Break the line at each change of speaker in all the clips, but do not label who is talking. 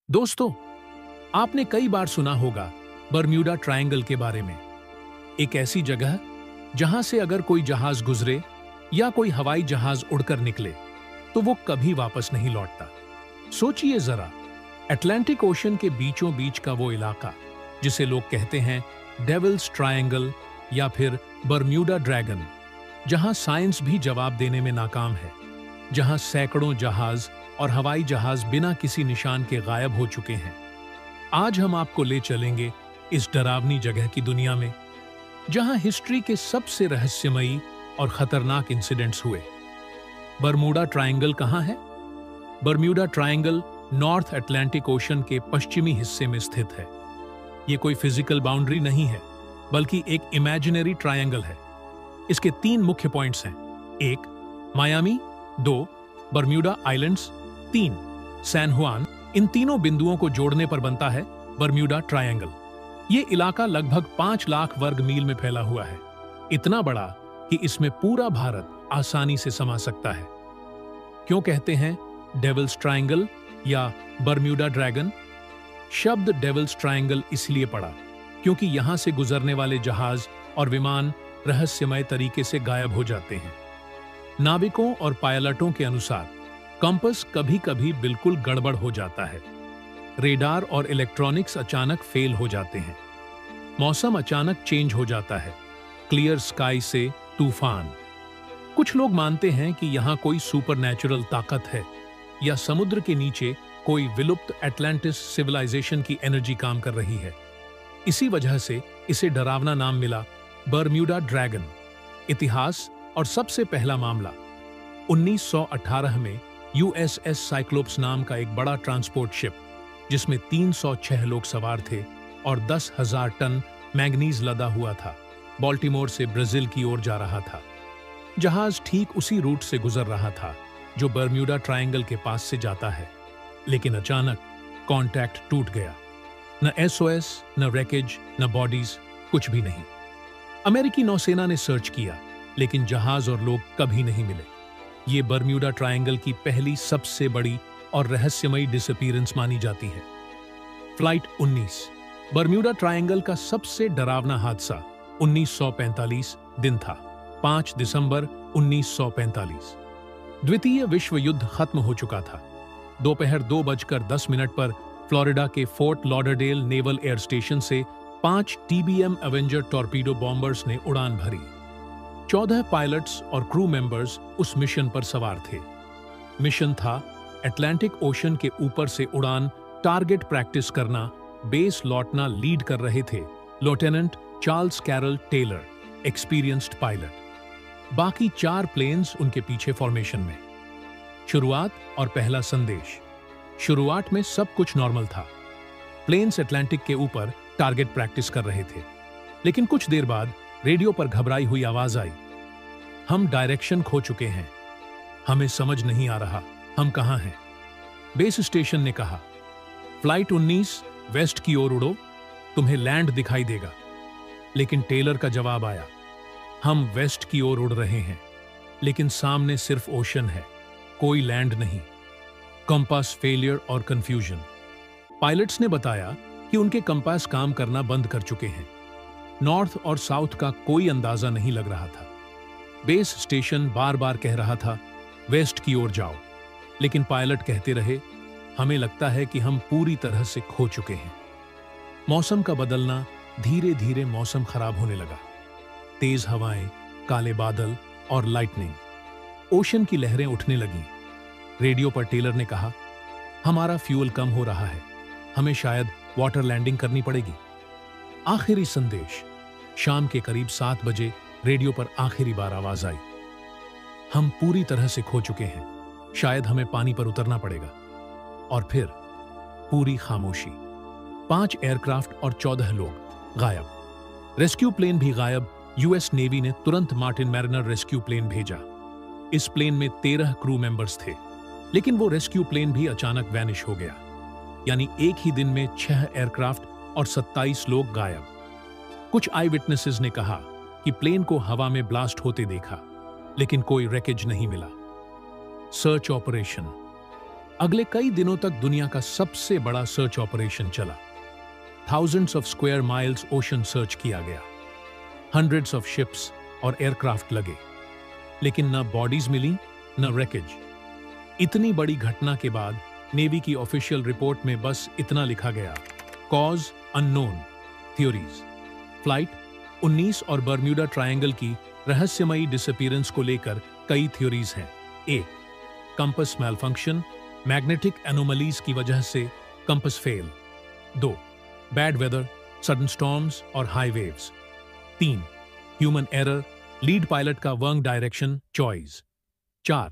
दोस्तों, आपने कई बार सुना होगा बरम्यूडा ट्रायंगल के बारे में। एक ऐसी जगह जहां से अगर कोई जहाज गुजरे या कोई हवाई जहाज उड़कर निकले तो वो कभी वापस नहीं लौटता। सोचिए जरा, अटलांटिक ओशन के बीचों बीच का वो इलाका जिसे लोग कहते हैं डेविल्स ट्रायंगल या फिर बरम्यूडा ड्रैगन, जहां साइंस भी जवाब देने में नाकाम है, जहां सैकड़ों जहाज और हवाई जहाज बिना किसी निशान के गायब हो चुके हैं। आज हम आपको ले चलेंगे इस डरावनी जगह की दुनिया में, जहां हिस्ट्री के सबसे रहस्यमयी और खतरनाक इंसिडेंट्स हुए। बरमूडा ट्रायंगल कहां है? बरम्यूडा ट्रायंगल नॉर्थ अटलांटिक ओशन के पश्चिमी हिस्से में स्थित है। ये कोई फिजिकल बाउंड्री नहीं है, बल्कि एक इमेजिनरी ट्रायंगल है। इसके 3 मुख्य पॉइंट्स हैं। 1 मायामी, 2 बरम्यूडा आइलैंड्स, 3 सैन हुआन। इन तीनों बिंदुओं को जोड़ने पर बनता है बरम्यूडा ट्रायंगल। ये इलाका लगभग 5 लाख वर्ग मील में फैला हुआ है, इतना बड़ा कि इसमें पूरा भारत आसानी से समा सकता है। क्यों कहते हैं डेविल्स ट्रायंगल या बरम्यूडा ड्रैगन? शब्द डेविल्स ट्रायंगल इसलिए पड़ा क्योंकि यहां से गुजरने वाले जहाज और विमान रहस्यमय तरीके से गायब हो जाते हैं। नाविकों और पायलटों के अनुसार कंपास कभी-कभी बिल्कुल गड़बड़ हो जाता है। रेडार और इलेक्ट्रॉनिक्स अचानक फेल हो जाते हैं। मौसम अचानक चेंज हो जाता है, क्लियर स्काई से तूफान। कुछ लोग मानते हैं कि यहाँ कोई सुपरनैचुरल ताकत है या समुद्र के नीचे कोई विलुप्त एटलांटिस सिविलाइजेशन की एनर्जी काम कर रही है। इसी वजह से इसे डरावना नाम मिला, बरम्यूडा ड्रैगन। इतिहास और सबसे पहला मामला 1918 में यूएसएस साइक्लोप्स नाम का एक बड़ा ट्रांसपोर्ट शिप, जिसमें 306 लोग सवार थे और 10,000 टन मैंगनीज लदा हुआ था, बाल्टीमोर से ब्राजील की ओर जा रहा था। जहाज ठीक उसी रूट से गुजर रहा था जो बरम्यूडा ट्रायंगल के पास से जाता है, लेकिन अचानक कांटेक्ट टूट गया। न एसओएस, न रैकेज, न बॉडीज, कुछ भी नहीं। अमेरिकी नौसेना ने सर्च किया, लेकिन जहाज और लोग कभी नहीं मिले। ये बरम्यूडा ट्रायंगल की पहली सबसे बड़ी और रहस्यमयी डिसअपीयरेंस मानी जाती है। फ्लाइट 19 बरम्यूडा ट्रायंगल का सबसे डरावना हादसा 1945 दिन था, 5 दिसंबर 1945। द्वितीय विश्व युद्ध खत्म हो चुका था। दोपहर 2:10 पर फ्लोरिडा के fort Lauderdale naval air station से 5 टीबीएम एवेंजर टॉर्पीडो बॉम्बर्स ने उड़ान भरी। 14 पायलट्स और क्रू मेंबर्स उस मिशन पर सवार थे। मिशन था अटलांटिक ओशन के ऊपर से उड़ान, टारगेट प्रैक्टिस करना। बेस लौटना लीड कर रहे थे lieutenant Charles Carroll Taylor, experienced pilot. बाकी 4 प्लेन्स उनके पीछे फॉर्मेशन में। शुरुआत और पहला संदेश। शुरुआत में सब कुछ नॉर्मल था। प्लेन्स अटलांटिक के ऊपर टारगेट प्रैक्टिस कर रहे थे, लेकिन कुछ देर बाद रेडियो पर घबराई हुई आवाज आई, हम डायरेक्शन खो चुके हैं, हमें समझ नहीं आ रहा हम कहां हैं। बेस स्टेशन ने कहा, फ्लाइट 19 वेस्ट की ओर उड़ो, तुम्हें लैंड दिखाई देगा। लेकिन टेलर का जवाब आया, हम वेस्ट की ओर उड़ रहे हैं, लेकिन सामने सिर्फ ओशन है, कोई लैंड नहीं। कंपास फेलियर और कंफ्यूजन। पायलट्स ने बताया कि उनके कंपास काम करना बंद कर चुके हैं। नॉर्थ और साउथ का कोई अंदाजा नहीं लग रहा था। बेस स्टेशन बार बार कह रहा था, वेस्ट की ओर जाओ, लेकिन पायलट कहते रहे, हमें लगता है कि हम पूरी तरह से खो चुके हैं। मौसम का बदलना, धीरे धीरे मौसम खराब होने लगा। तेज हवाएं, काले बादल और लाइटनिंग। ओशन की लहरें उठने लगीं। रेडियो पर टेलर ने कहा, हमारा फ्यूल कम हो रहा है, हमें शायद वाटर लैंडिंग करनी पड़ेगी। आखिरी संदेश। शाम के करीब 7 बजे रेडियो पर आखिरी बार आवाज आई, हम पूरी तरह से खो चुके हैं, शायद हमें पानी पर उतरना पड़ेगा। और फिर पूरी खामोशी। 5 एयरक्राफ्ट और 14 लोग गायब। रेस्क्यू प्लेन भी गायब। यूएस नेवी ने तुरंत मार्टिन मैरिनर रेस्क्यू प्लेन भेजा। इस प्लेन में 13 क्रू मेंबर्स थे, लेकिन वो रेस्क्यू प्लेन भी अचानक वैनिश हो गया। यानी एक ही दिन में 6 एयरक्राफ्ट और 27 लोग गायब। कुछ आई विटनेसेस ने कहा कि प्लेन को हवा में ब्लास्ट होते देखा, लेकिन कोई रैकेज नहीं मिला। Search operation. अगले कई दिनों तक दुनिया का सबसे बड़ा सर्च ऑपरेशन चला। Thousands of square miles ocean search किया गया, हंड्रेड्स ऑफ शिप्स और एयरक्राफ्ट लगे, लेकिन न बॉडीज मिली न रेकेज। इतनी बड़ी घटना के बाद नेवी की ऑफिशियल रिपोर्ट में बस इतना लिखा गया, कॉज अननोन, थ्योरीज। फ्लाइट 19 और बर्म्यूडा ट्रायंगल की रहस्यमयी डिसअपीयरेंस को लेकर कई थ्योरीज हैं। 1. कंपस मैलफंक्शन, मैग्नेटिक एनोमलीज की वजह से compass fail. 2. Bad weather, sudden storms और high waves. 3. Human error, lead pilot का wrong direction choice. 4.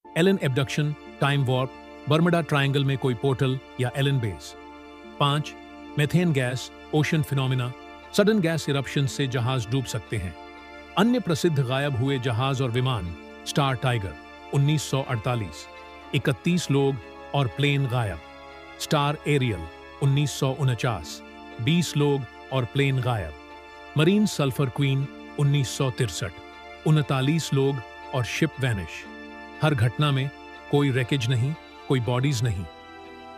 Alien abduction, time warp, Bermuda triangle में कोई पोर्टल या alien base. 5. Methane gas, ocean phenomena, sudden gas eruption से जहाज डूब सकते हैं। अन्य प्रसिद्ध गायब हुए जहाज और विमान, स्टार टाइगर 1948, 31 लोग और प्लेन गायब। स्टार एरियल 1949, 20 लोग और प्लेन गायब। मरीन सल्फर क्वीन 1963, 39 लोग और शिप वैनिश। हर घटना में कोई रेकेज नहीं, कोई बॉडीज नहीं।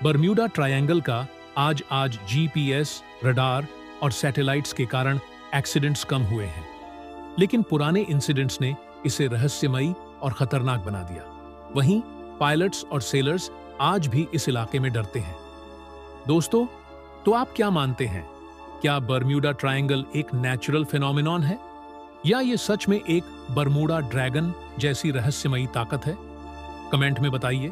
बर्म्यूडा ट्रायंगल का आज जीपीएस, रडार और सैटेलाइट्स के कारण एक्सीडेंट्स कम हुए हैं, लेकिन पुराने इंसिडेंट्स ने इसे रहस्यमयी और खतरनाक बना दिया। वहीं पायलट्स और सेलर्स आज भी इस इलाके में डरते हैं। दोस्तों, तो आप क्या मानते हैं? क्या बर्म्यूडा ट्रायंगल एक नेचुरल फिनोमिनॉन है या ये सच में एक बर्मुडा ड्रैगन जैसी रहस्यमयी ताकत है? कमेंट में बताइए।